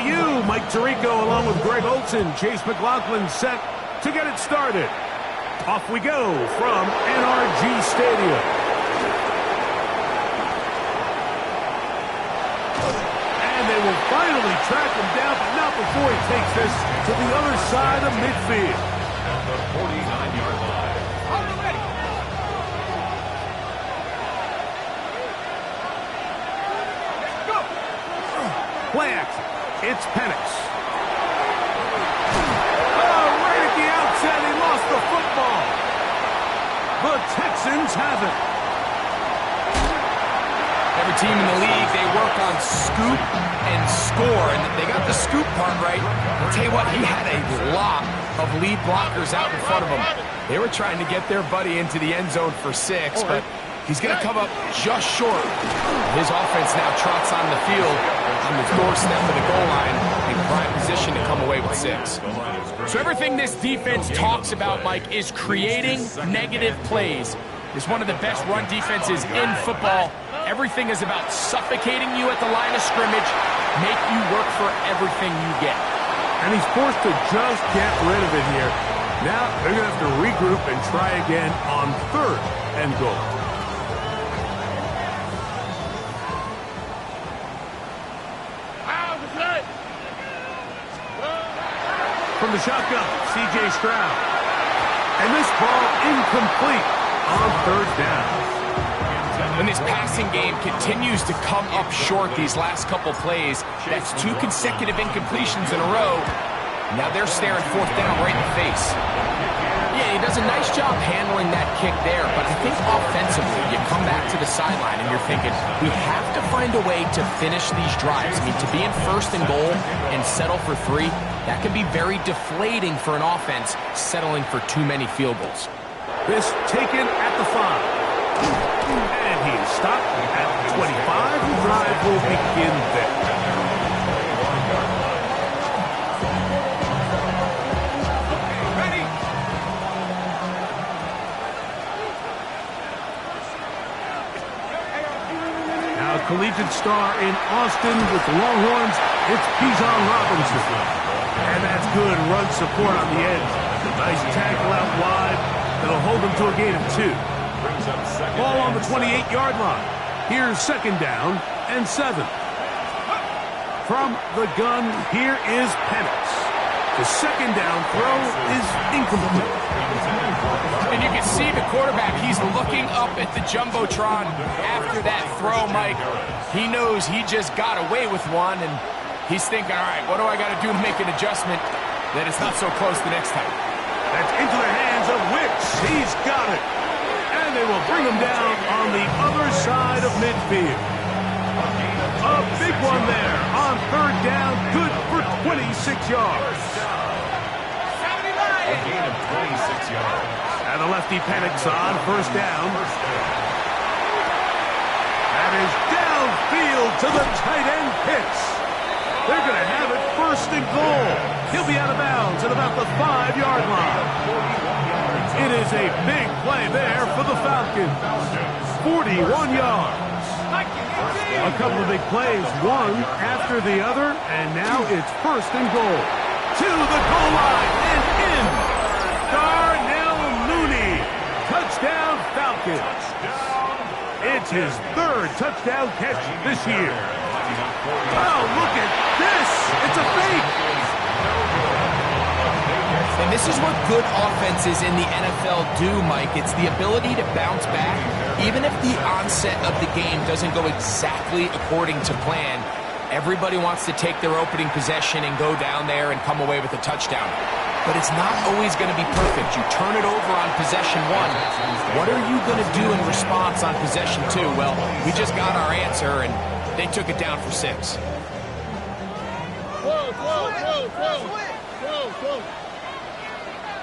you. Mike Tirico along with Greg Olson. Chase McLaughlin set to get it started. Off we go from NRG Stadium. And they will finally track him down, but not before he takes this to the other side of midfield. At the 49-yard line. Play action. It's Penix. Oh, right at the outset, he lost the football. The Texans have it. Every team in the league, they work on scoop and score, and they got the scoop part right. I'll tell you what, he had a lot of lead blockers out in front of him. They were trying to get their buddy into the end zone for 6, but he's going to come up just short. His offense now trots on the field on the doorstep of the goal line in prime position to come away with 6. So everything this defense talks about, Mike, is creating negative plays. It's one of the best run defenses in football. Everything is about suffocating you at the line of scrimmage, make you work for everything you get. And he's forced to just get rid of it here. Now they're going to have to regroup and try again on 3rd and goal. From the shotgun, C.J. Stroud. And this ball incomplete on 3rd down. When this passing game continues to come up short these last couple plays, that's 2 consecutive incompletions in a row. Now they're staring 4th down right in the face. Yeah, he does a nice job handling that kick there, but I think offensively, you come back to the sideline and you're thinking, we have to find a way to finish these drives. I mean, to be in 1st and goal and settle for 3, that can be very deflating for an offense settling for too many field goals. This taken at the 5. And he is stopped at 25. The drive will begin there. Ready. Now collegiate star in Austin with the Longhorns, it's Bijan Robinson. And that's good run support on the edge. Nice tackle out wide that'll hold them to a gain of 2. Ball on the 28-yard line. Here's 2nd down and 7. From the gun, here is Penix. The 2nd down throw is incomplete. And you can see the quarterback, he's looking up at the Jumbotron after that throw, Mike. He knows he just got away with one, and he's thinking, all right, what do I got to do to make an adjustment that it's not so close the next time? That's into the hands of Wicks. He's got it. And they will bring him down on the other side of midfield. A big one there on 3rd down, good for 26 yards. A gain of 26 yards. And the lefty Penix on 1st down. That is downfield to the tight end Pitts. They're going to have it 1st and goal. He'll be out of bounds at about the 5-yard line. It is a big play there for the Falcons. 41 yards. A couple of big plays, one after the other, and now it's 1st and goal. To the goal line and in. Darnell Mooney. Touchdown Falcons. It's his 3rd touchdown catch this year. Oh, look at this. It's a fake. And this is what good offenses in the NFL do, Mike. It's the ability to bounce back. Even if the onset of the game doesn't go exactly according to plan, everybody wants to take their opening possession and go down there and come away with a touchdown. But it's not always going to be perfect. You turn it over on possession 1. What are you going to do in response on possession 2? Well, we just got our answer, and they took it down for 6. Whoa.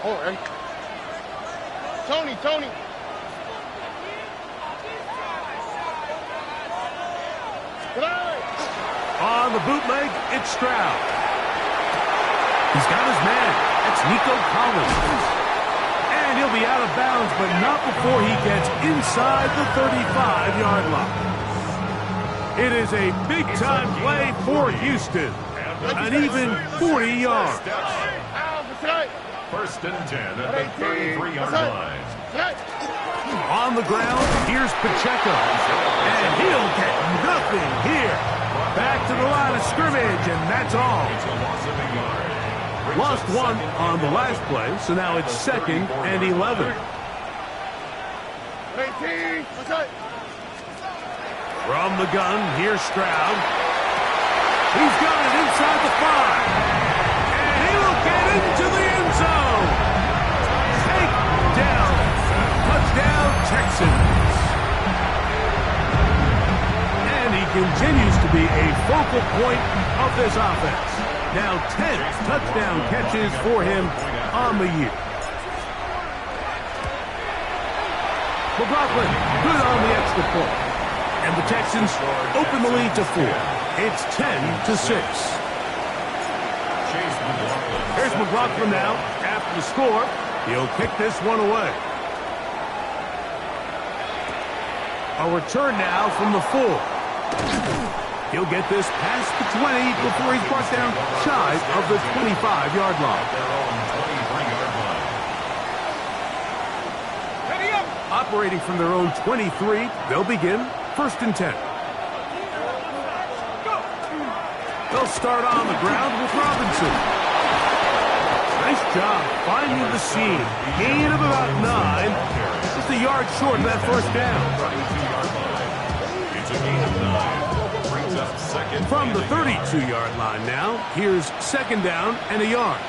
All right. Tony. On the bootleg, it's Stroud. He's got his man. That's Nico Collins. And he'll be out of bounds, but not before he gets inside the 35-yard line. It is a big-time play for Houston. an even 40 yards. First and 10 at the 33-yard line. On the ground, here's Pacheco. And he'll get nothing here. Back to the line of scrimmage, and that's all. Lost one on the last play, so now it's 2nd and 11. From the gun, here's Stroud. He's got it inside the 5. And he'll get into the end zone. Take down. Touchdown, Texans. And he continues to be a focal point of this offense. Now 10 touchdown catches for him on the year. McLaughlin, good on the extra point. And the Texans open the lead to 4. It's 10-6. Here's McLaughlin now after the score. He'll kick this one away. A return now from the 4. He'll get this past the 20 before he's brought down shy of the 25-yard line. Operating from their own 23, they'll begin 1st and 10. They'll start on the ground with Robinson. Nice job finding the seam. Gain of about 9. Just a yard short of that first down. It's a gain of 9. Brings up second. From the 32-yard line now, here's 2nd down and a yard.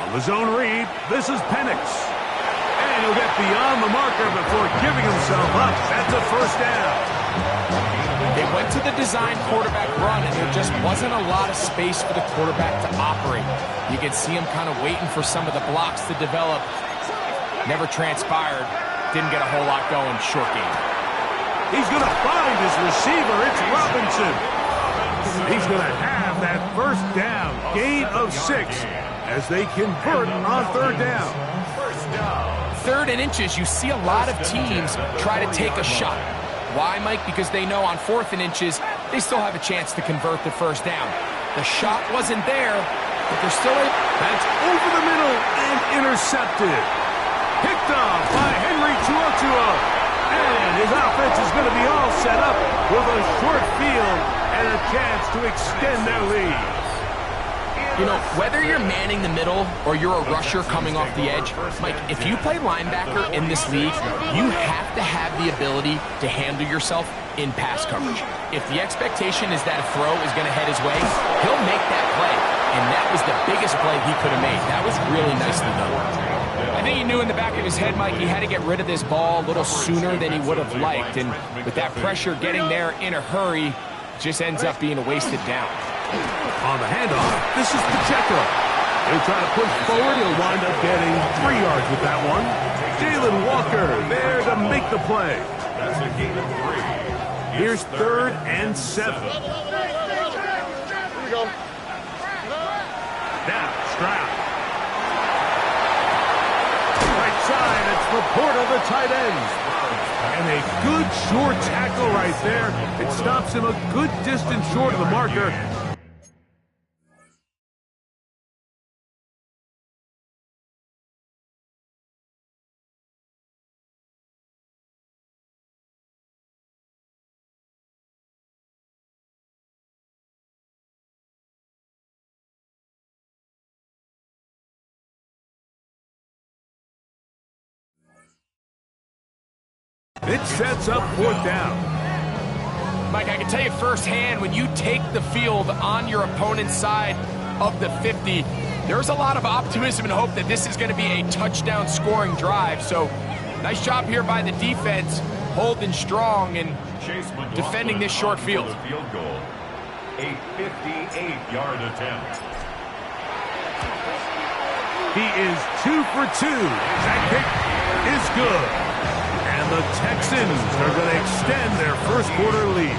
On the zone read, this is Penix. And he'll get beyond the marker before giving himself up. That's a first down. They went to the design quarterback run, and there just wasn't a lot of space for the quarterback to operate. You could see him kind of waiting for some of the blocks to develop. Never transpired. Didn't get a whole lot going. Short game. He's going to find his receiver. It's Robinson. He's going to have that first down. Gain of 6 as they convert on 3rd down. 3rd and inches, you see a lot of teams try to take a shot. Why, Mike? Because they know on 4th and inches, they still have a chance to convert the first down. The shot wasn't there, but they're still able. That's over the middle and intercepted. Picked off by Henry Tuotua. And his offense is going to be all set up with a short field and a chance to extend their lead. You know, whether you're manning the middle or you're a rusher coming off the edge, Mike, if you play linebacker in this league, you have to have the ability to handle yourself in pass coverage. If the expectation is that a throw is going to head his way, he'll make that play. And that was the biggest play he could have made. That was really nicely done. I think he knew in the back of his head, Mike, he had to get rid of this ball a little sooner than he would have liked. And with that pressure getting there in a hurry, just ends up being a wasted down. On the handoff, this is Pacheco. He'll try to push forward. He'll wind up getting 3 yards with that one. Jalen Walker there to make the play. That's a gain of 3. Here's 3rd and 7. Here we go. Now, Stroud. Right side, it's Laporta, the tight end. And a good short tackle right there. It stops him a good distance short of the marker. It sets up 4th down. Mike, I can tell you firsthand, when you take the field on your opponent's side of the 50, there's a lot of optimism and hope that this is going to be a touchdown scoring drive. So, nice job here by the defense, holding strong and defending this short field. Field goal. A 58-yard attempt. He is 2 for 2. That kick is good. And the Texans are going to extend their first quarter lead.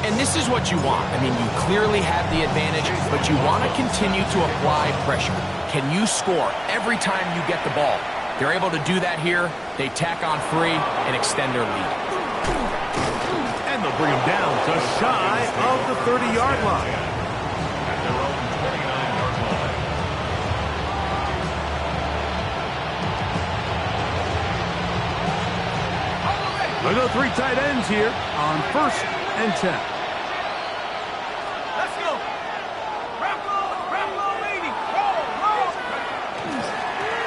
And this is what you want. I mean, you clearly have the advantage, but you want to continue to apply pressure. Can you score every time you get the ball? They're able to do that here. They tack on 3 and extend their lead. And they'll bring him down just shy of the 30-yard line. At their own 29-yard line. They'll go 3 tight ends here on 1st and 10. Let's go.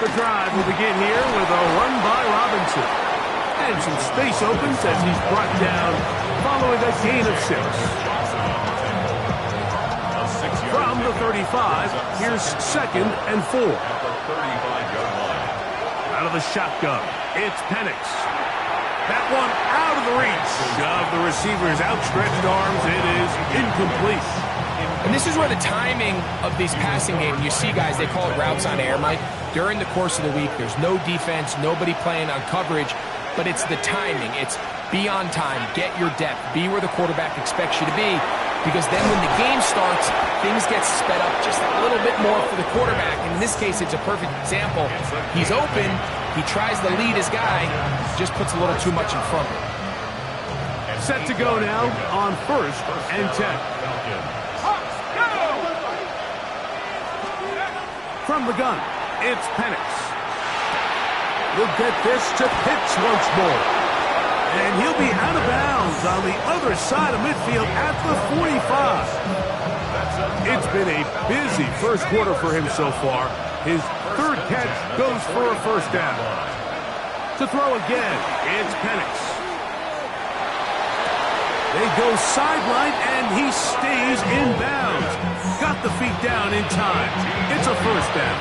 The drive will begin here with a run by Robinson. And some space opens as he's brought down following a gain of 6. From the 35, here's 2nd and 4. At the 35-yard line. Out of the shotgun, it's Penix. That one out of the reach of the receiver's outstretched arms. It is incomplete. And this is where the timing of these passing games, you see guys, they call it routes on air, Mike. During the course of the week, there's no defense, nobody playing on coverage, but it's the timing. It's be on time, get your depth, be where the quarterback expects you to be, because then when the game starts, things get sped up just a little bit more for the quarterback. And in this case, it's a perfect example. He's open, he tries to lead his guy, just puts a little too much in front of him. Set to go now on 1st and 10. From the gun, it's Penix. We'll get this to Pitts once more. And he'll be out of bounds on the other side of midfield at the 45. It's been a busy first quarter for him so far. His 3rd catch goes for a 1st down. To throw again, it's Penix. They go sideline, and he stays in bounds. Got the feet down in time. It's a 1st down.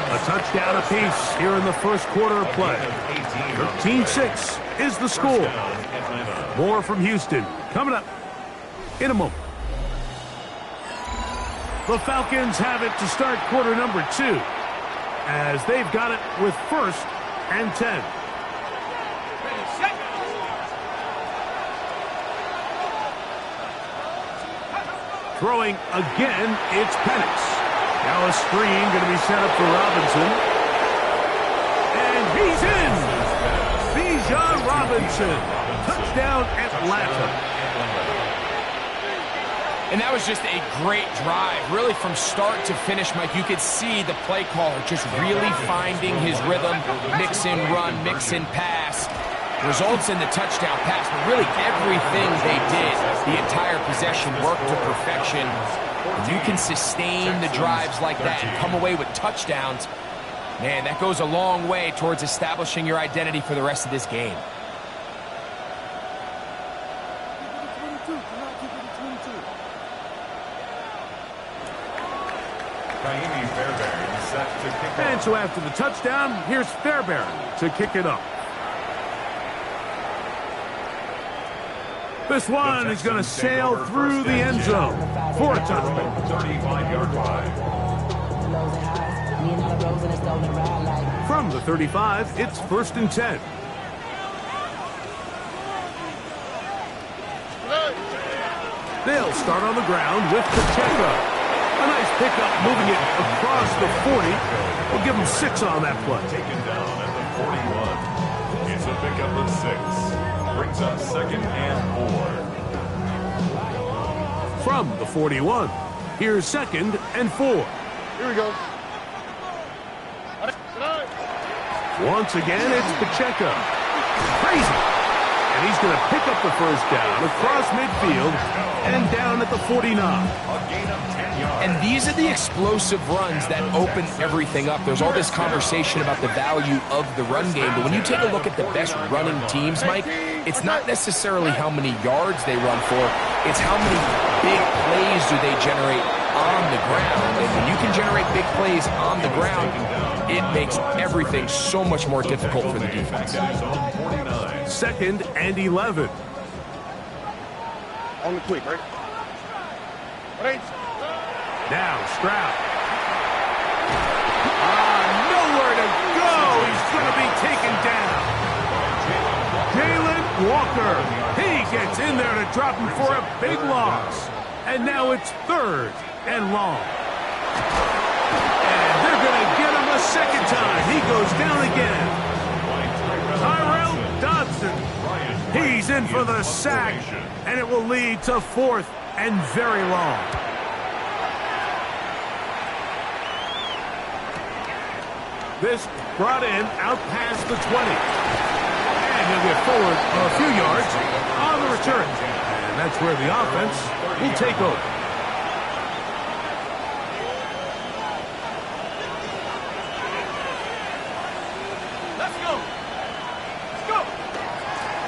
A touchdown apiece here in the first quarter of play. 13-6 is the score. More from Houston coming up in a moment. The Falcons have it to start quarter number 2 as they've got it with 1st and 10. Throwing again, it's Penix. Now a screen going to be set up for Robinson. And he's in! Bijan Robinson. Touchdown, Atlanta. And that was just a great drive. Really from start to finish, Mike, you could see the play caller just really finding his rhythm. Mix in run, mix in pass. Results in the touchdown pass, but really everything they did, the entire possession worked to perfection. When you can sustain the drives like that and come away with touchdowns, man, that goes a long way towards establishing your identity for the rest of this game. And so after the touchdown, here's Fairbairn to kick it up. This one is going to sail through the end zone for a touchdown. 35-yard line. From the 35, it's 1st and 10. They'll start on the ground with Pacheco. A nice pickup moving it across the 40. We'll give him 6 on that play. Taken down at the 41. It's a pickup of 6. Brings up 2nd and 4. From the 41, here's 2nd and 4. Here we go. Once again, it's Pacheco. Crazy. And he's going to pick up the 1st down across midfield and down at the 49. And these are the explosive runs that open everything up. There's all this conversation about the value of the run game, but when you take a look at the best running teams, Mike, it's not necessarily how many yards they run for, it's how many big plays do they generate on the ground. And when you can generate big plays on the ground, it makes everything so much more difficult for the defense. 2nd and 11. On the quick, right? Right. Now Stroud. Nowhere to go. He's going to be taken down. Jalen Walker. He gets in there to drop him for a big loss. And now it's 3rd and long. And they're going to get him a 2nd time. He goes down again. Tyrell Dodson. He He's in for the sack, and it will lead to 4th and very long. This brought in out past the 20. And he'll get forward a few yards on the return. And that's where the offense will take over. Let's go. Let's go.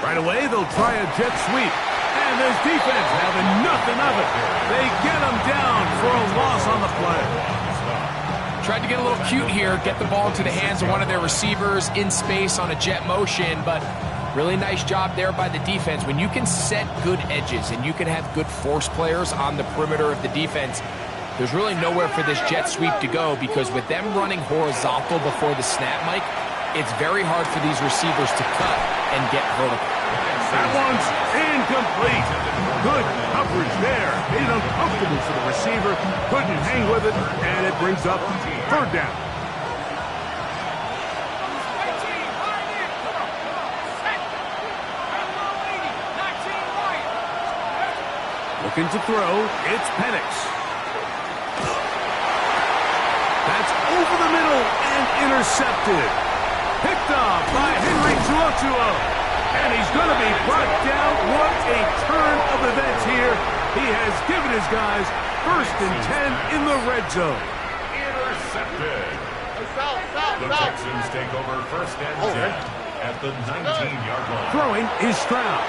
Right away, they'll try a jet sweep. And this defense having nothing of it. They get him down for a loss on the play. Tried to get a little cute here, get the ball into the hands of one of their receivers in space on a jet motion, but really nice job there by the defense. When you can set good edges and you can have good force players on the perimeter of the defense, there's really nowhere for this jet sweep to go, because with them running horizontal before the snap, Mike, it's very hard for these receivers to cut and get vertical. That one's incomplete. Good coverage there. Made it uncomfortable for the receiver. Couldn't hang with it, and it brings up 3rd down. Looking to throw, it's Penix. That's over the middle and intercepted. Picked off by Henry TuoTuo. And he's going to be brought down. What a turn of events here. He has given his guys 1st and 10 in the red zone. Intercepted. The Texans take over 1st and 10 at the 19-yard line. Throwing is Stroud.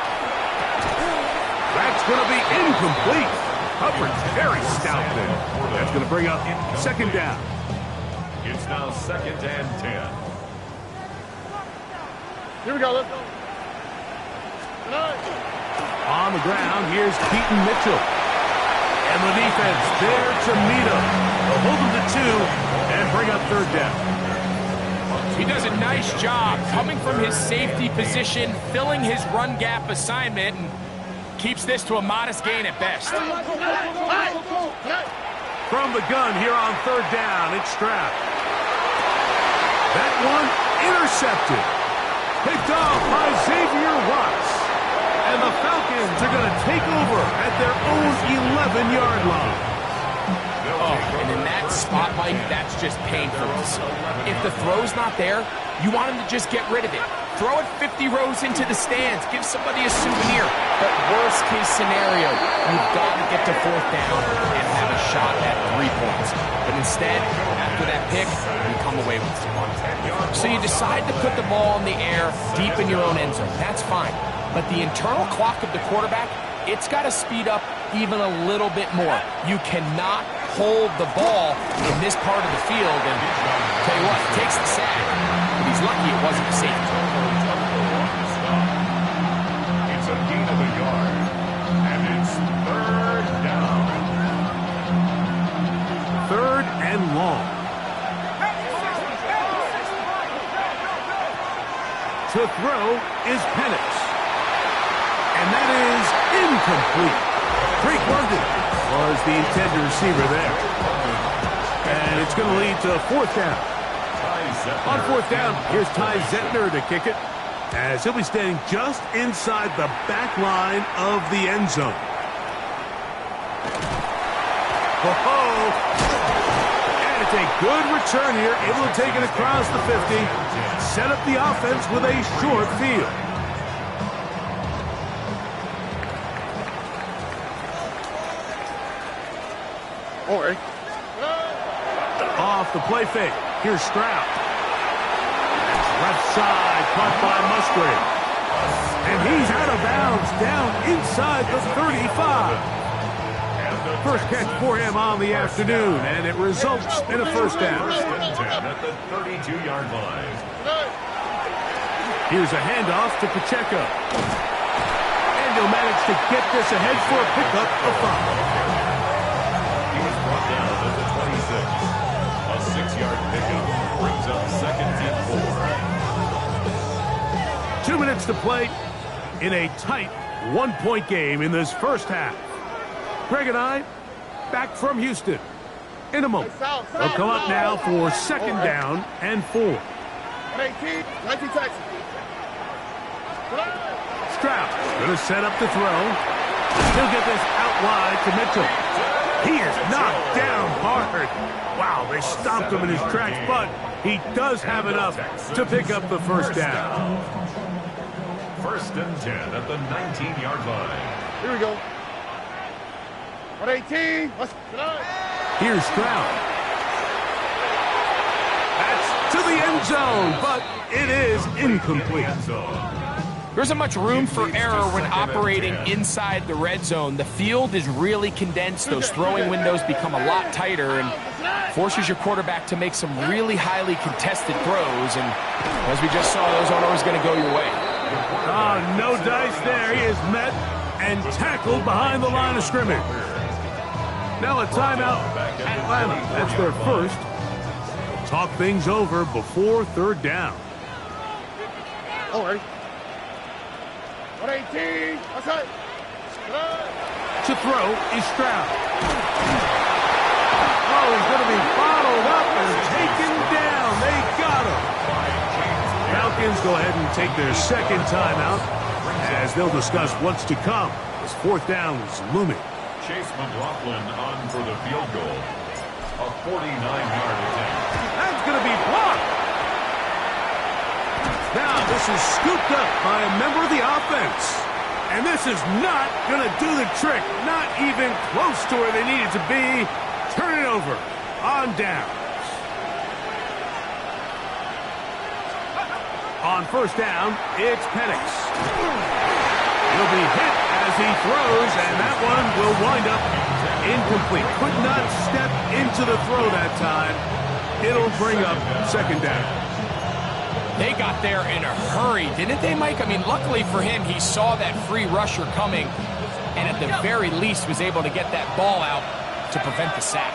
That's going to be incomplete. Coverage very stout there. That's going to bring up 2nd down. It's now 2nd and 10. Here we go. Let's go. On the ground, here's Keaton Mitchell. And the defense there to meet him. They'll hold him to 2 and bring up 3rd down. He does a nice job coming from his safety position, filling his run gap assignment, and keeps this to a modest gain at best. From the gun here on 3rd down, it's Stroud. That one intercepted. Picked off by Xavier Watts. And the Falcons are going to take over at their own 11-yard line. Oh, and in that spot, Mike, that's just painful. If the throw's not there, you want him to just get rid of it. Throw it 50 rows into the stands. Give somebody a souvenir. But worst case scenario, you've got to get to 4th down and have a shot at 3 points. But instead, after that pick, you come away with 1. So you decide to put the ball in the air deep in your own end zone. That's fine. But the internal clock of the quarterback, it's got to speed up even a little bit more. You cannot hold the ball in this part of the field. And tell you what, it takes the sack. But he's lucky it wasn't a safety. It's a gain of a yard. And it's 3rd down. 3rd and long. To throw is Penix. And that is incomplete. Drake London was the intended receiver there. And it's going to lead to 4th down. On 4th down, here's Ty Zentner to kick it, as he'll be standing just inside the back line of the end zone. And it's a good return here, able to take it across the 50, set up the offense with a short field. Or off the play fake. Here's Stroud. That's left side, caught by Musgrave. And he's out of bounds, down inside the 35. First catch for him on the afternoon, and it results in a 1st down. 1st and 10 at the 32-yard line. Here's a handoff to Pacheco. And he'll manage to get this ahead for a pickup of 5. Down at the 26. A 6-yard pickup brings up 2nd and 4. 2 minutes to play in a tight 1-point game in this 1st half. Greg and I back from Houston in a moment. They'll come up now for 2nd down and 4. 19 Texas. Stroud going to set up the throw. He'll get this out wide to Mitchell. He is knocked down hard. Wow, they stopped him in his tracks, but he does have enough to pick up the first down. First and 10 at the 19-yard line. Here we go. 118. Let's go. Here's Stroud. That's to the end zone, but it is incomplete. There isn't much room for error when operating inside the red zone. The field is really condensed. Those throwing windows become a lot tighter and forces your quarterback to make some really highly contested throws. And as we just saw, those aren't always going to go your way. Oh, no dice there. He is met and tackled behind the line of scrimmage. Now a timeout, Atlanta. That's their first. Talk things over before third down. All right. 118. What's that? To throw is Stroud. Oh, he's going to be bottled up and taken down. They got him. Falcons go ahead and take their second timeout as they'll discuss what's to come as fourth down is looming. Chase McLaughlin on for the field goal. A 49-yard attempt. That's going to be blocked. Now this is scooped up by a member of the offense. And this is not going to do the trick. Not even close to where they needed to be. Turn it over on downs. On first down, it's Penix. He'll be hit as he throws, and that one will wind up incomplete. Could not step into the throw that time. It'll bring up second down. They got there in a hurry, didn't they, Mike? I mean, luckily for him, he saw that free rusher coming and at the very least was able to get that ball out to prevent the sack.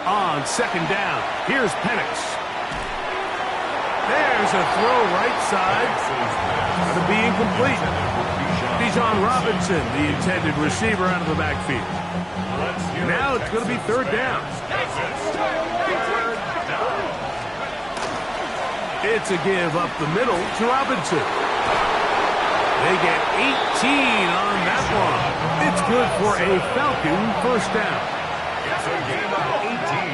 On second down, here's Penix. There's a throw right side. Going to be incomplete. Bijan Robinson, the intended receiver, out of the backfield. Now it's going to be third down. It's a give up the middle to Robinson. They get 18 on that one. It's good for a Falcon first down. It's a game of 18.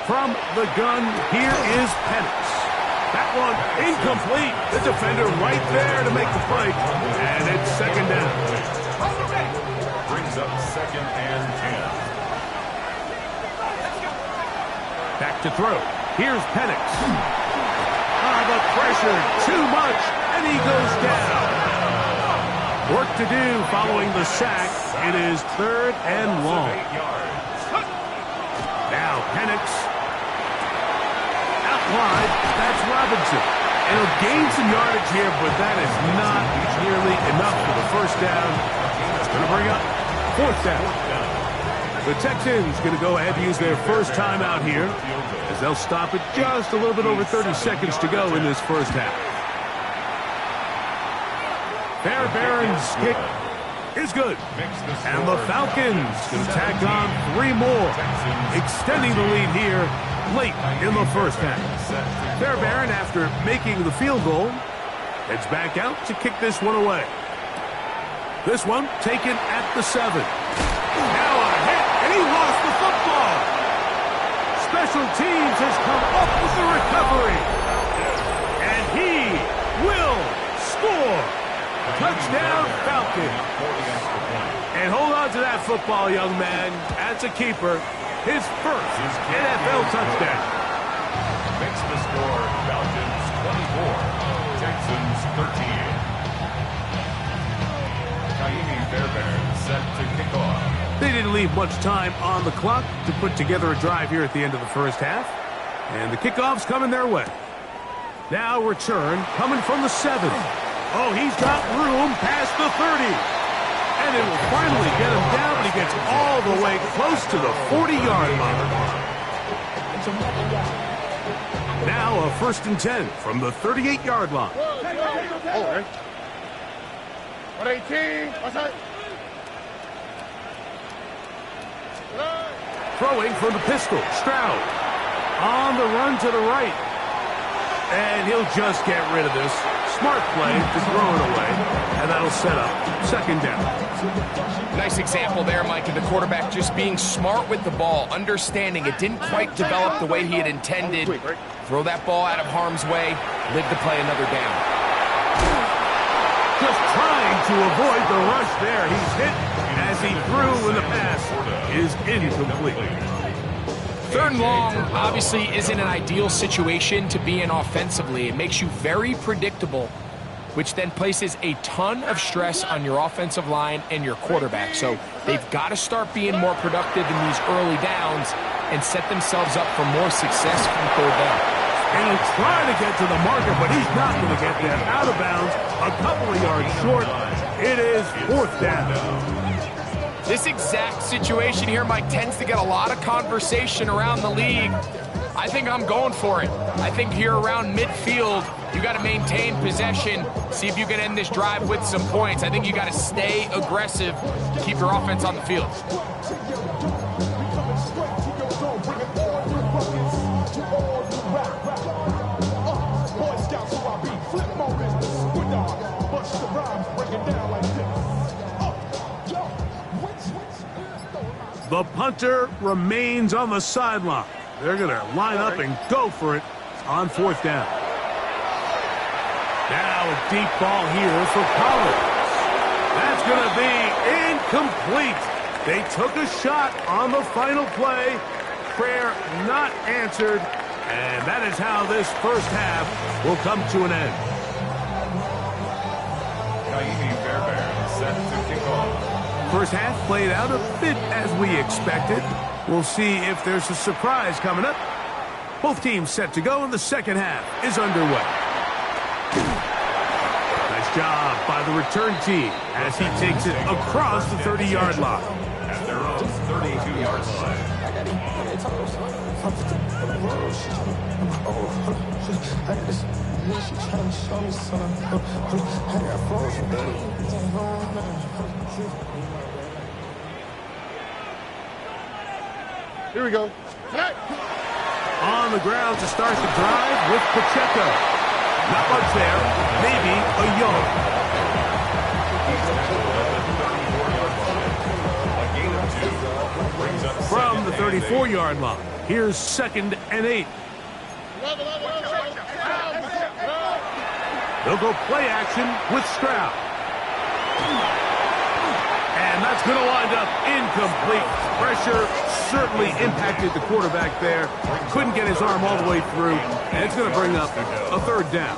From the gun, here is Penix. That one incomplete. The defender right there to make the play. And it's second down. Brings up second and 10. Back to throw. Here's Penix. The pressure, too much, and he goes down. Work to do following the sack. It is third and long. Now Penix. Out wide, that's Robinson. It'll gain some yardage here, but that is not nearly enough for the first down. It's going to bring up fourth down. The Texans going to go ahead and use their first timeout here as they'll stop it just a little bit over 30 seconds to go in this first half. Fairbairn's kick is good. And the Falcons going to tack on 3 more, extending the lead here late in the first half. Fairbairn, after making the field goal, heads back out to kick this one away. This one taken at the 7. Now a hit, and he lost the football. Special teams has come up with the recovery. And he will score. Touchdown, Falcon. And hold on to that football, young man. That's a keeper. His first NFL touchdown. Makes the score Falcons 24, Texans 13. Kaimi Fairbairn set to kick off. They didn't leave much time on the clock to put together a drive here at the end of the first half. And the kickoff's coming their way. Now return coming from the 7. Oh, he's got room past the 30. And it will finally get him down, but he gets all the way close to the 40-yard line. Now a first and 10 from the 38-yard line. All right. 118. What's that? Throwing from the pistol, Stroud. On the run to the right. And he'll just get rid of this. smart play to throw it away, and that'll set up second down. Nice example there, Mike, of the quarterback just being smart with the ball, understanding it didn't quite develop the way he had intended. Throw that ball out of harm's way, live to play another down. Just trying to avoid the rush there. He's hit as he threw, and the pass is incomplete. Third and long obviously isn't an ideal situation to be in offensively. It makes you very predictable, which then places a ton of stress on your offensive line and your quarterback. So they've got to start being more productive in these early downs and set themselves up for more success from third down. And he'll try to get to the marker, but he's not going to get there. Out of bounds, a couple of yards short. It is fourth down. This exact situation here, Mike, tends to get a lot of conversation around the league. I think I'm going for it. I think here around midfield, you got to maintain possession, see if you can end this drive with some points. I think you got to stay aggressive to keep your offense on the field. The punter remains on the sideline. They're going to line up and go for it on fourth down. Now a deep ball here for Collins. That's going to be incomplete. They took a shot on the final play. Prayer not answered. And that is how this first half will come to an end. Set to kick off. First half played out a bit as we expected. We'll see if there's a surprise coming up. Both teams set to go, and the second half is underway. Nice job by the return team as he takes it across the 30-yard line. At their own 32-yard line. Here we go. On the ground to start the drive with Pacheco. Not much there. Maybe a yard. From the 34-yard line, here's 2nd and 8. They'll go play action with Stroud. And that's going to wind up incomplete. Pressure certainly impacted the quarterback there. Couldn't get his arm all the way through. And it's going to bring up a third down.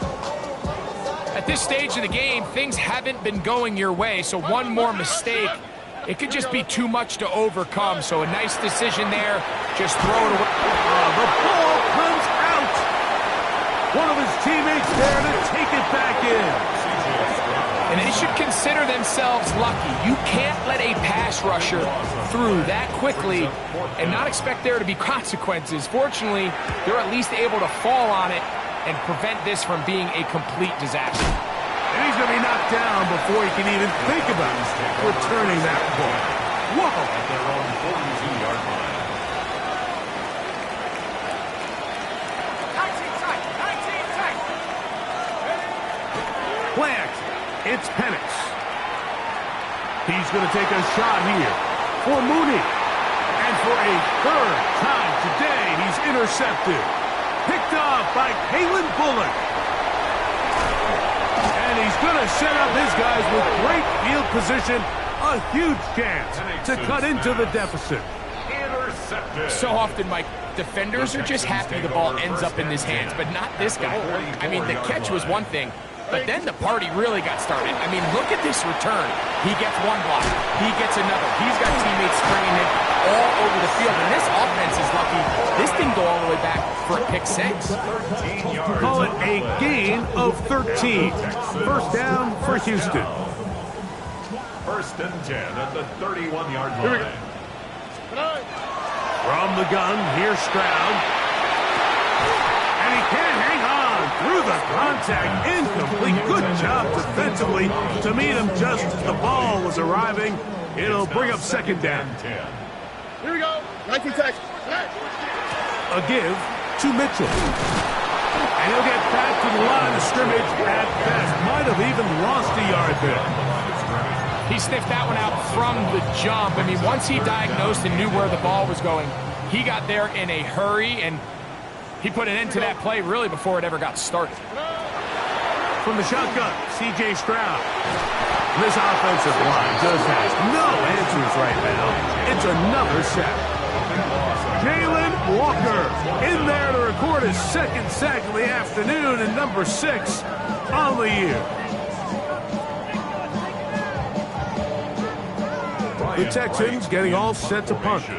At this stage of the game, things haven't been going your way, so one more mistake, it could just be too much to overcome. So a nice decision there. Just throw it away. The ball comes out. One of his teammates there to take it back in. And they should consider themselves lucky. You can't let a pass rusher through that quickly and not expect there to be consequences. Fortunately, they're at least able to fall on it and prevent this from being a complete disaster. And he's going to be knocked down before he can even think about returning that ball. Whoa! At their own 42-yard line. Plant. It's Penix. He's going to take a shot here for Mooney. And for a third time today, he's intercepted. Picked off by Kalen Bullock. And he's going to set up his guys with great field position. A huge chance to cut into the deficit. Intercepted. So often, Mike, defenders are just happy the ball ends up in his hands, but not this guy. I mean, the catch was one thing, but then the party really got started. I mean, look at this return. He gets one block. He gets another. He's got teammates stringing him all over the field. And this offense is lucky. This didn't go all the way back for a pick six. Call it a gain of 13. First down for Houston. 1st and 10 at the 31-yard line. From the gun, here's Stroud. And he can't hang on through the contact. Incomplete. Good job defensively to meet him just as the ball was arriving. It'll bring up second down. Here we go. 19 seconds. A give to Mitchell. And he'll get back to the line of scrimmage at best. Might have even lost a yard there. He sniffed that one out from the jump. I mean, once he diagnosed and knew where the ball was going, he got there in a hurry, and he put an end to that play really before it ever got started. From the shotgun, C.J. Stroud. This offensive line just has no answers right now. It's another sack. Jalen Walker in there to record his second sack of the afternoon, and number 6 on the year. The Texans getting all set to punt.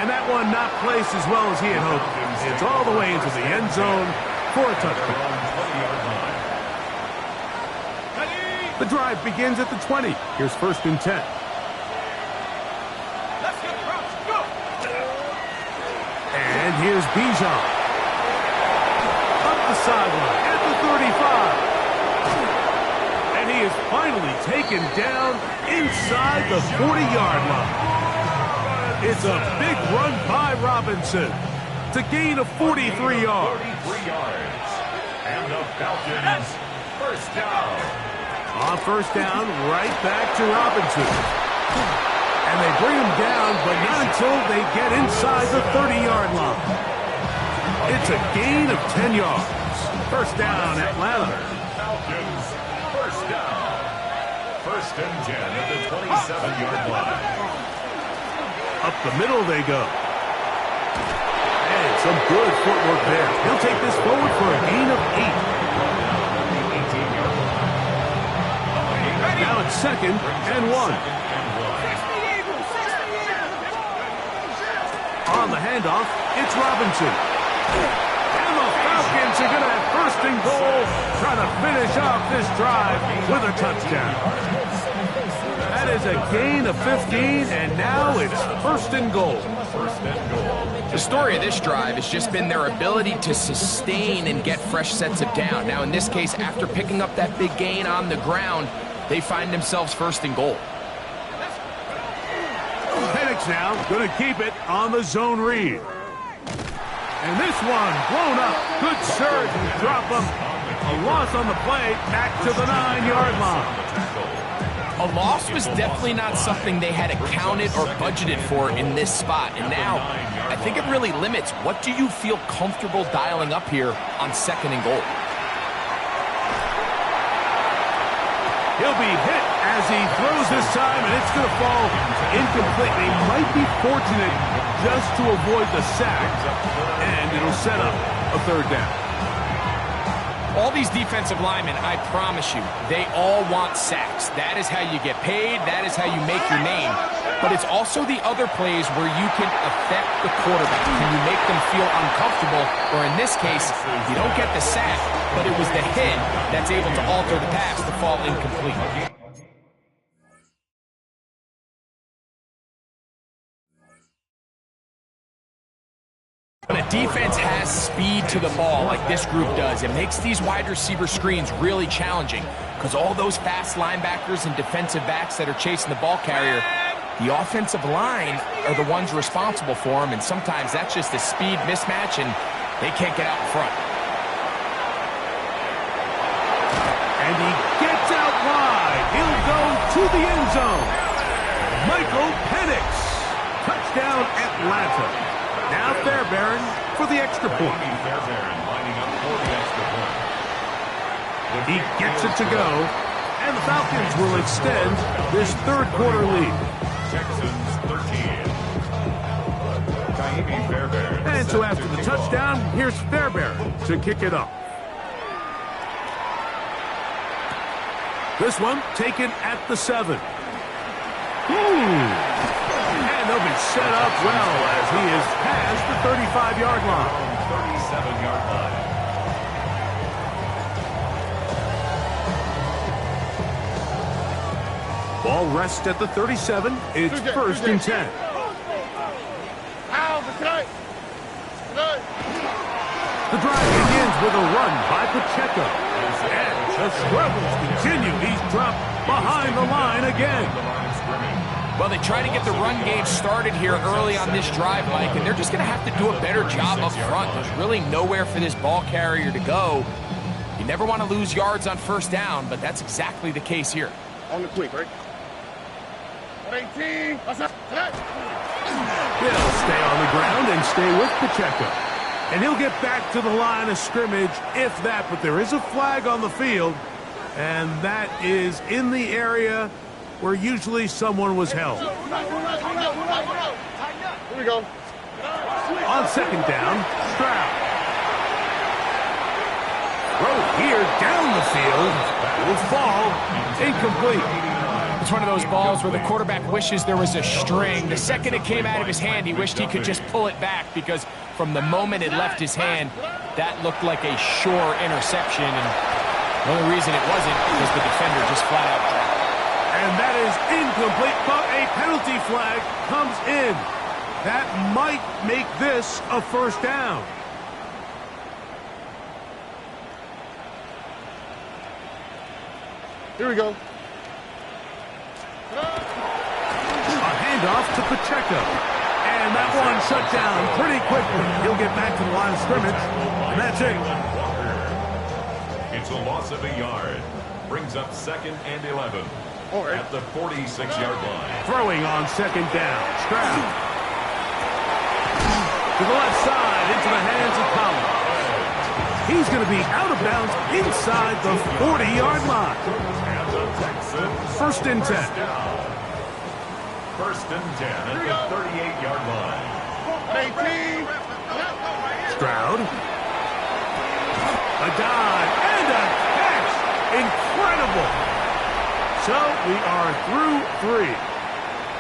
And that one not placed as well as he had hoped. It's all the way into the end zone for a touchdown. The drive begins at the 20. Here's 1st and 10. And here's Bijan. Up the sideline at the 35. And he is finally taken down inside the 40-yard line. It's a big run by Robinson to gain of 43 yards. 43 yards. And the Falcons, first down. On first down, right back to Robinson. And they bring him down, but not until they get inside the 30-yard line. It's a gain of 10 yards. First down, Atlanta. Falcons, first down. 1st and 10 at the 27-yard line. Up the middle they go. And some good footwork there. He'll take this forward for a gain of 8. Now it's 2nd and 1. On the handoff, it's Robinson. And the Falcons are going to have 1st and goal, trying to finish off this drive with a touchdown. That is a gain of 15, and now it's 1st and goal. The story of this drive has just been their ability to sustain and get fresh sets of down. Now, in this case, after picking up that big gain on the ground, they find themselves 1st and goal. Penix now going to keep it on the zone read. And this one blown up. Good surge and drop him. A loss on the play, back to the 9-yard line. A loss was definitely not something they had accounted or budgeted for in this spot. And now, I think it really limits what do you feel comfortable dialing up here on 2nd and goal. He'll be hit as he throws this time, and it's going to fall incomplete. They might be fortunate just to avoid the sack, and it'll set up a 3rd down. All these defensive linemen, I promise you, they all want sacks. That is how you get paid. That is how you make your name. But it's also the other plays where you can affect the quarterback. Can you make them feel uncomfortable? Or in this case, you don't get the sack, but it was the hit that's able to alter the pass to fall incomplete. When a defense has speed to the ball like this group does, it makes these wide receiver screens really challenging because all those fast linebackers and defensive backs that are chasing the ball carrier, the offensive line are the ones responsible for them, and sometimes that's just a speed mismatch, and they can't get out in front. And he gets out wide. He'll go to the end zone. Michael Penix. Touchdown, Atlanta. Now Fairbairn for the extra point. Fairbairn lining up for the extra point. He gets it to go, and the Falcons will extend this 3rd quarter lead. Texans 13. Fairbairn. And so after the touchdown, here's Fairbairn to kick it up. This one taken at the 7. And they'll be set up well as he is past the 35-yard line. 37-yard line. Ball rests at the 37. It's 1st and 10. The drive begins with a run by Pacheco. And the struggles continue. He's dropped behind the line again. Well, they try to get the run game started here early on this drive, Mike, and they're just going to have to do a better job up front. There's really nowhere for this ball carrier to go. You never want to lose yards on first down, but that's exactly the case here. On the quick, right? 18. He'll stay on the ground and stay with Pacheco. And he'll get back to the line of scrimmage, if that. But there is a flag on the field, and that is in the area where usually someone was held. Here we go. On second down, Stroud. Throw here down the field. Will fall incomplete. It's one of those balls where the quarterback wishes there was a string. The second it came out of his hand, he wished he could just pull it back, because from the moment it left his hand, that looked like a sure interception. And the only reason it wasn't was the defender just flat out dropped. And that is incomplete, but a penalty flag comes in. That might make this a first down. Here we go. A handoff to Pacheco. And that one shut down pretty quickly. He'll get back to the line of scrimmage, and that's it. It's a loss of a yard. Brings up 2nd and 11. Right. At the 46-yard line. Throwing on second down. Stroud. To the left side, into the hands of Collins. He's going to be out of bounds inside the 40-yard line. And the Texans. First and 10. First and 10 at the 38-yard line. 18. Stroud. A dive and a catch. Incredible. So we are through 3.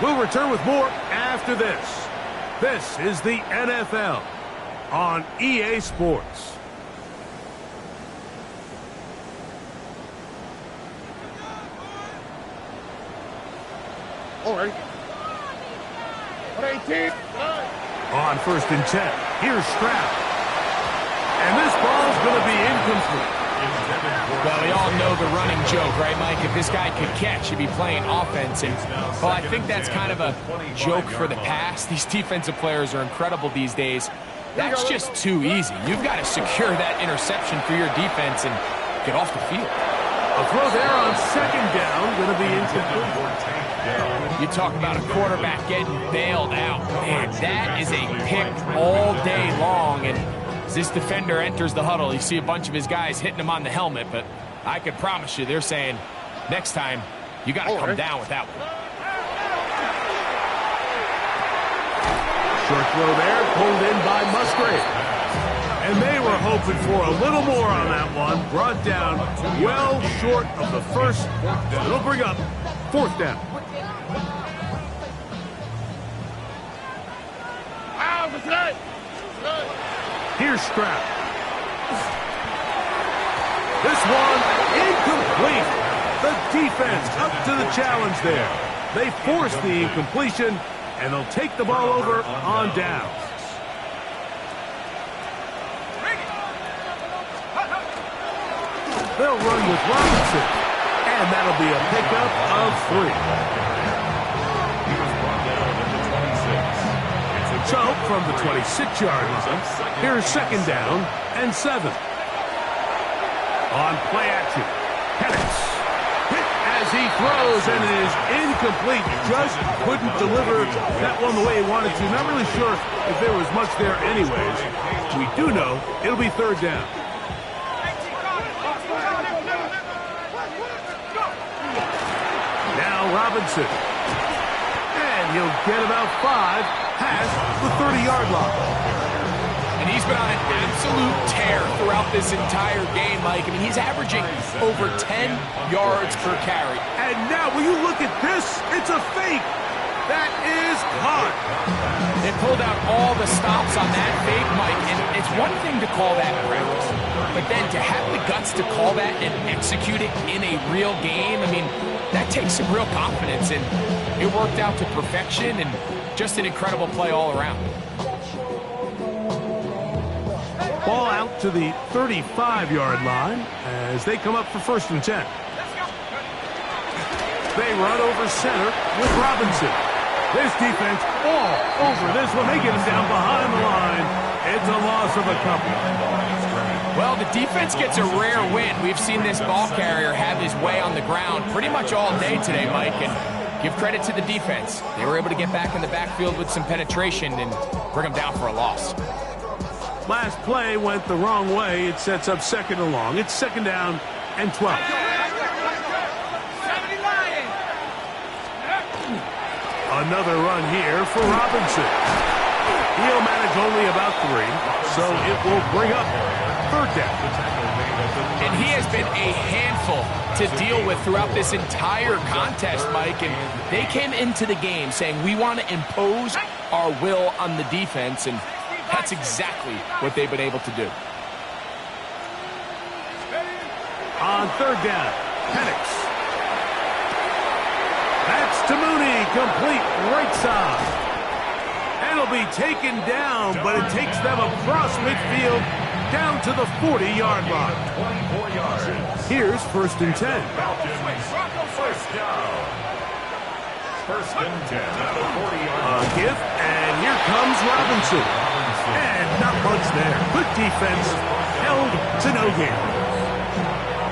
We'll return with more after this. This is the NFL on EA Sports. All right. 18. On first and 10, here's Stroud. And this ball's going to be incomplete. Well, we all know the running joke, right, Mike? If this guy could catch, he'd be playing offense. And, well, I think that's kind of a joke for the past. These defensive players are incredible these days. That's just too easy. You've got to secure that interception for your defense and get off the field. A throw there on second down, going to be incomplete. You talk about a quarterback getting bailed out. Man, that is a pick all day long. And as this defender enters the huddle, you see a bunch of his guys hitting him on the helmet. But I can promise you, they're saying, next time, you got to come down with that one. Short throw there, pulled in by Musgrave. And they were hoping for a little more on that one. Brought down well short of the first. It'll bring up fourth down. Here's Stroud. This one incomplete. The defense up to the challenge there. They force the incompletion, and they'll take the ball over on downs. They'll run with Robinson, and that'll be a pickup of 3. So, from the 26-yard line, here's second down and 7. On play action, Penix hit as he throws, and it is incomplete. Just couldn't deliver that one the way he wanted to. Not really sure if there was much there anyways. We do know it'll be third down. Now Robinson. And he'll get about 5 past the 30-yard line. And he's been on an absolute tear throughout this entire game, Mike. I mean, he's averaging over 10 yards per carry. And now, when you look at this, it's a fake. That is caught. They pulled out all the stops on that fake, Mike, and it's one thing to call that practice, but then to have the guts to call that and execute it in a real game, I mean, that takes some real confidence, and it worked out to perfection, and just an incredible play all around. Ball out to the 35-yard line as they come up for 1st and 10. They run over center with Robinson. This defense all over this one. They get him down behind the line. It's a loss of a couple. Well, the defense gets a rare win. We've seen this ball carrier have his way on the ground pretty much all day today, Mike, and give credit to the defense. They were able to get back in the backfield with some penetration and bring them down for a loss. Last play went the wrong way. It sets up 2nd and long. It's 2nd down and 12. Another run here for Robinson. He'll manage only about 3, so it will bring up 3rd down. And he has been a handful to deal with throughout this entire contest, Mike. And they came into the game saying, we want to impose our will on the defense, and that's exactly what they've been able to do. On 3rd down, Penix. That's to Mooney, complete right side. And it'll be taken down, but it takes them across midfield down to the 40-yard line. 24 yards. Here's 1st and 10. First down. 1st and 10 at the 40-yard line. A gift, and here comes Robinson. And not much there. Good defense, held to no gain.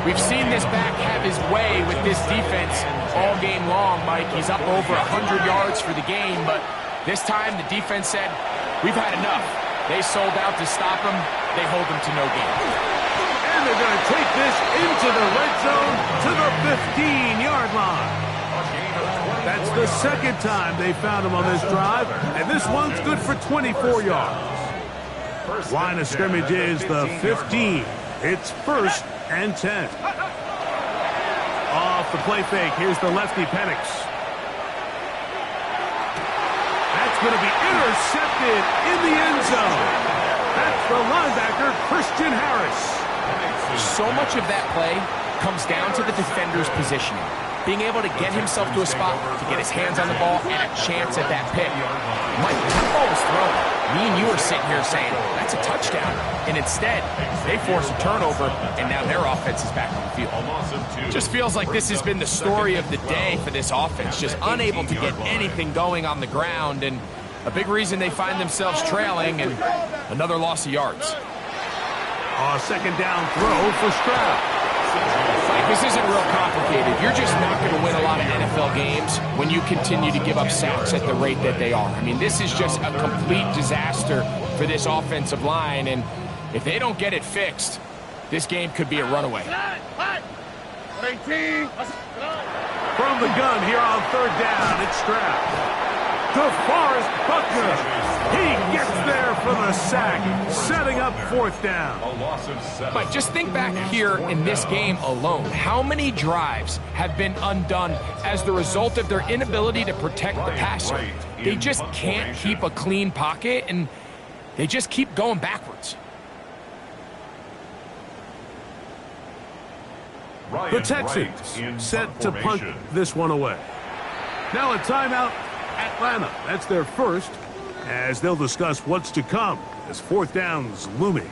We've seen this back have his way with this defense all game long, Mike. He's up over 100 yards for the game, but this time the defense said, we've had enough. They sold out to stop him. They hold him to no gain. And they're going to take this into the red zone to the 15-yard line. That's the 2nd time they found him on this drive, and this one's good for 24 yards. Line of scrimmage is the 15. It's 1st and 10. Off the play fake, here's the lefty Penix. That's going to be intercepted in the end zone. That's the linebacker, Christian Harris. So much of that play comes down to the defender's positioning. Being able to get himself to a spot, to get his hands on the ball, and a chance at that pick. Mike, that ball was thrown. Me and you are sitting here saying, that's a touchdown. And instead, they force a turnover, and now their offense is back on the field. Just feels like this has been the story of the day for this offense. Just unable to get anything going on the ground, and a big reason they find themselves trailing, and another loss of yards. A 2nd down throw for Stroud. Mike, this isn't real complicated. You're just not going to win a lot of NFL games when you continue to give up sacks at the rate that they are. I mean, this is just a complete disaster for this offensive line, and if they don't get it fixed, this game could be a runaway. From the gun here on 3rd down, it's Stroud. DeForest Buckner. He gets there for the sack, setting up 4th down. A loss of 7. Mike, just think back here in this game alone. How many drives have been undone as the result of their inability to protect the passer? They just can't keep a clean pocket, and they just keep going backwards. The Texans set to punt this one away. Now a timeout, Atlanta. That's their first, as they'll discuss what's to come as 4th down's looming.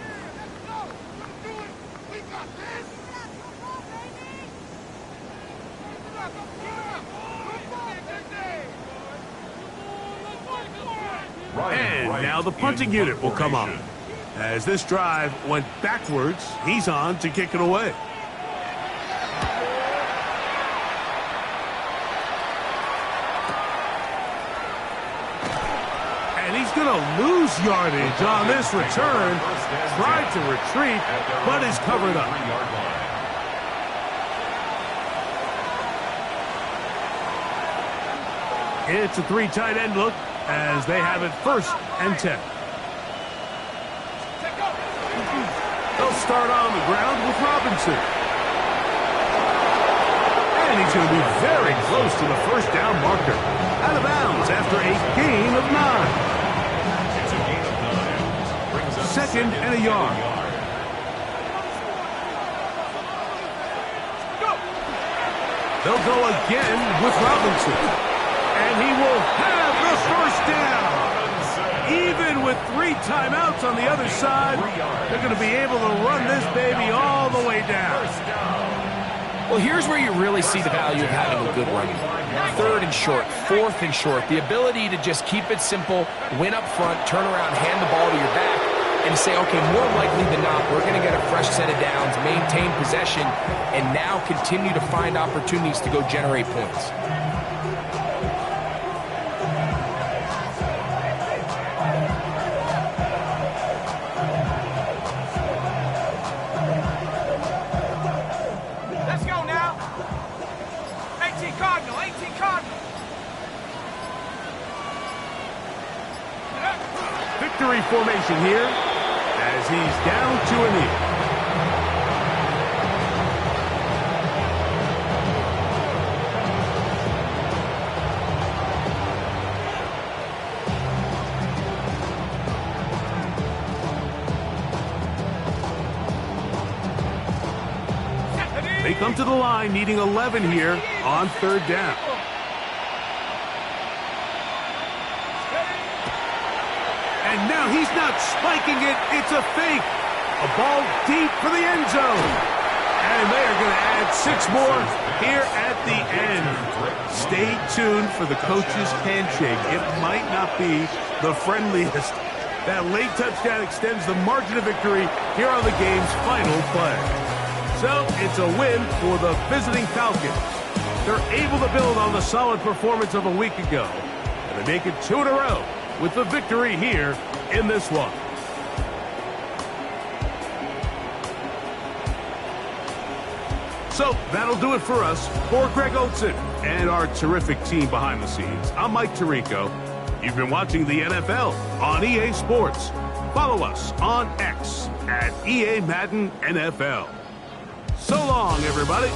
And now the punting unit will come on. As this drive went backwards, he's on to kick it away. Going to lose yardage on this return. Tried to retreat, but is covered up. It's a 3 tight end look as they have it 1st and 10. They'll start on the ground with Robinson. And he's going to be very close to the 1st down marker. Out of bounds after a gain of 9. 2nd and a yard. They'll go again with Robinson. And he will have the 1st down. even with 3 timeouts on the other side, they're going to be able to run this baby all the way down. Well, here's where you really see the value of having a good run. 3rd and short, 4th and short. The ability to just keep it simple, win up front, turn around, hand the ball to your back, and say, okay, more likely than not, we're going to get a fresh set of downs, maintain possession, and now continue to find opportunities to go generate points. Let's go now. 18 Cardinal, 18 Cardinal. Victory formation here as he's down to a knee. They come to the line needing 11 here on 3rd down. And now he's not spiking it, it's a fake. A ball deep for the end zone. And they are going to add 6 more here at the end. Stay tuned for the coach's handshake. It might not be the friendliest. That late touchdown extends the margin of victory here on the game's final play. So it's a win for the visiting Falcons. They're able to build on the solid performance of a week ago. And they make it 2 in a row with the victory here in this one. So that'll do it for us. For Greg Olson and our terrific team behind the scenes, I'm Mike Tirico. You've been watching the NFL on EA Sports. Follow us on X at EA Madden NFL. So long, everybody.